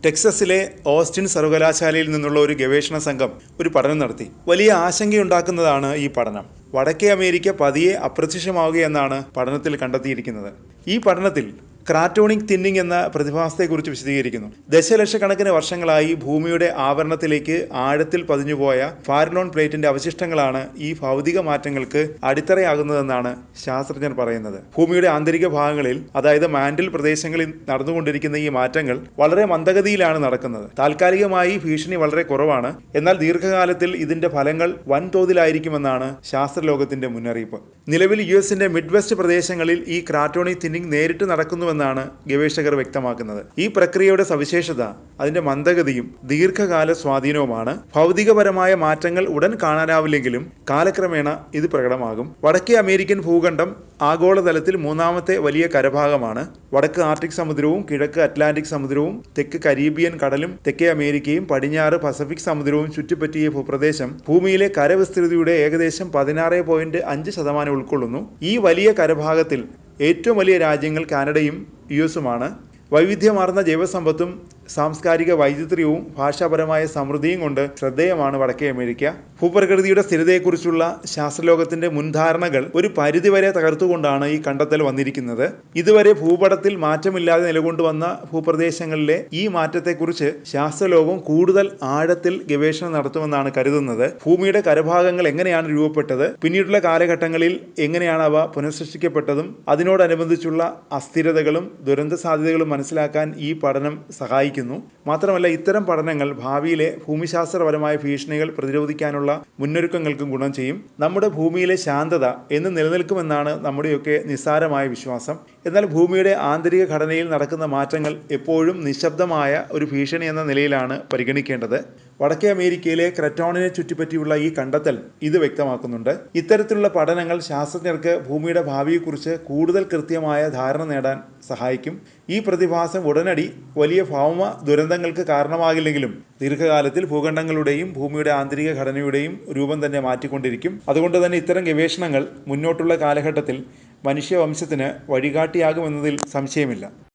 ടെക്സസിലെ Austin സർവകലാശാലയിൽ നിന്നുള്ള ഒരു ഗവേഷണ സംഘം ഒരു പഠനം നടത്തി. വലിയ ആശങ്കയുണ്ടാക്കുന്നതാണ് ഈ പഠനം. വടക്കേ അമേരിക്ക പതിയെ അപ്രത്യക്ഷമാവുകയെന്നാണ് പഠനത്തിൽ കണ്ടെത്തിയിരിക്കുന്നത്. ഈ പഠനത്തിൽ ക്രാറ്റോണിക് തിന്നിങ് എന്ന പ്രതിഭാസത്തെക്കുറിച്ച് വിശദീകരിക്കുന്നു. ദശലക്ഷക്കണക്കിന് വർഷങ്ങളായി ഭൂമിയുടെ ആവരണത്തിലേക്ക് ആഴത്തിൽ പതിഞ്ഞുപോയ ഫാരനോൺ പ്ലേറ്റിന്റെ അവശിഷ്ടങ്ങളാണ് ഈ ഭൗതിക മാറ്റങ്ങൾക്ക് അടിത്തറയാകുന്നതെന്നാണ് ശാസ്ത്രജ്ഞർ പറയുന്നത്. ഭൂമിയുടെ ആന്തരിക ഭാഗങ്ങളിൽ, അതായത് മാന്റിൽ പ്രദേശങ്ങളിൽ നടന്നുകൊണ്ടിരിക്കുന്ന ഈ മാറ്റങ്ങൾ വളരെ മന്ദഗതിയിലാണ് നടക്കുന്നത്. താൽക്കാലികമായി ഭീഷണി വളരെ കുറവാണ്, എന്നാൽ ദീർഘകാലത്തിൽ ഇതിന്റെ ഫലങ്ങൾ വൻതോതിലായിരിക്കുമെന്നാണ് ശാസ്ത്രലോകത്തിന്റെ മുന്നറിയിപ്പ്. നിലവിൽ യുഎസിന്റെ മിഡ് വെസ്റ്റ് പ്രദേശങ്ങളിൽ ഈ ക്രാറ്റോണിക് തിന്നിങ് നേരിട്ട് നടക്കുന്നുവെന്നാണ് ഗവേഷകർ വ്യക്തമാക്കുന്നത്. ഈ പ്രക്രിയയുടെ സവിശേഷത അതിന്റെ മന്ദഗതിയും ദീർഘകാല സ്വാധീനവുമാണ്. ഭൗതികപരമായ മാറ്റങ്ങൾ ഉടൻ കാണാനാവില്ലെങ്കിലും കാലക്രമേണ ഇത് പ്രകടമാകും. വടക്കേ അമേരിക്കൻ ഭൂഖണ്ഡം ആഗോളതലത്തിൽ മൂന്നാമത്തെ വലിയ കരഭാഗമാണ്. വടക്ക് ആർട്ടിക് സമുദ്രവും കിഴക്ക് അറ്റ്ലാന്റിക് സമുദ്രവും തെക്ക് കരീബിയൻ കടലും തെക്കേ അമേരിക്കയും പടിഞ്ഞാറ് പസഫിക് സമുദ്രവും ചുറ്റിപ്പറ്റിയ ഭൂപ്രദേശം ഭൂമിയിലെ കരവിസ്തൃതിയുടെ ഏകദേശം 16.5% ഉൾക്കൊള്ളുന്നു. ഈ വലിയ കരഭാഗത്തിൽ ഏറ്റവും വലിയ രാജ്യങ്ങൾ കാനഡയും യുഎസുമാണ്. വൈവിധ്യമാർന്ന ജൈവസമ്പത്തും സാംസ്കാരിക വൈചിത്ര്യവും ഭാഷാപരമായ സമൃദ്ധിയും കൊണ്ട് ശ്രദ്ധേയമാണ് വടക്കേ അമേരിക്ക. ഭൂപ്രകൃതിയുടെ സ്ഥിരതയെക്കുറിച്ചുള്ള ശാസ്ത്രലോകത്തിന്റെ മുൻധാരണകൾ ഒരു പരിധിവരെ തകർത്തുകൊണ്ടാണ് ഈ കണ്ടെത്തൽ വന്നിരിക്കുന്നത്. ഇതുവരെ ഭൂപടത്തിൽ മാറ്റമില്ലാതെ നിലകൊണ്ടുവന്ന ഭൂപ്രദേശങ്ങളിലെ ഈ മാറ്റത്തെക്കുറിച്ച് ശാസ്ത്രലോകം കൂടുതൽ ആഴത്തിൽ ഗവേഷണം നടത്തുമെന്നാണ് കരുതുന്നത്. ഭൂമിയുടെ കരഭാഗങ്ങൾ എങ്ങനെയാണ് രൂപപ്പെട്ടത്, പിന്നീടുള്ള കാലഘട്ടങ്ങളിൽ എങ്ങനെയാണ് അവ പുനഃസൃഷ്ടിക്കപ്പെട്ടതും അതിനോടനുബന്ധിച്ചുള്ള അസ്ഥിരതകളും ദുരന്ത സാധ്യതകളും മനസ്സിലാക്കാൻ ഈ പഠനം സഹായിക്കും. മാത്രമല്ല, ഇത്തരം പഠനങ്ങൾ ഭാവിയിലെ ഭൂമിശാസ്ത്രപരമായ ഭീഷണികൾ പ്രതിരോധിക്കാനുള്ള മുന്നൊരുക്കങ്ങൾക്കും ഗുണം ചെയ്യും. നമ്മുടെ ഭൂമിയിലെ ശാന്തത എന്ന് നിലനിൽക്കുമെന്നാണ് നമ്മുടെയൊക്കെ നിസ്സാരമായ വിശ്വാസം. എന്നാൽ ഭൂമിയുടെ ആന്തരിക ഘടനയിൽ നടക്കുന്ന മാറ്റങ്ങൾ എപ്പോഴും നിശബ്ദമായ ഒരു ഭീഷണി എന്ന നിലയിലാണ് പരിഗണിക്കേണ്ടത്. വടക്കേ അമേരിക്കയിലെ ക്രറ്റോണിനെ ചുറ്റിപ്പറ്റിയുള്ള ഈ കണ്ടെത്തൽ ഇത് വ്യക്തമാക്കുന്നുണ്ട്. ഇത്തരത്തിലുള്ള പഠനങ്ങൾ ശാസ്ത്രജ്ഞർക്ക് ഭൂമിയുടെ ഭാവിയെക്കുറിച്ച് കൂടുതൽ കൃത്യമായ ധാരണ നേടാൻ സഹായിക്കും. ഈ പ്രതിഭാസം ഉടനടി വലിയ ഭൗമ ദുരന്തങ്ങൾക്ക് കാരണമാകില്ലെങ്കിലും ദീർഘകാലത്തിൽ ഭൂഖണ്ഡങ്ങളുടെയും ഭൂമിയുടെ ആന്തരിക ഘടനയുടെയും രൂപം തന്നെ മാറ്റിക്കൊണ്ടിരിക്കും. അതുകൊണ്ട് തന്നെ ഇത്തരം ഗവേഷണങ്ങൾ മുന്നോട്ടുള്ള കാലഘട്ടത്തിൽ മനുഷ്യവംശത്തിന് വഴികാട്ടിയാകുമെന്നതിൽ സംശയമില്ല.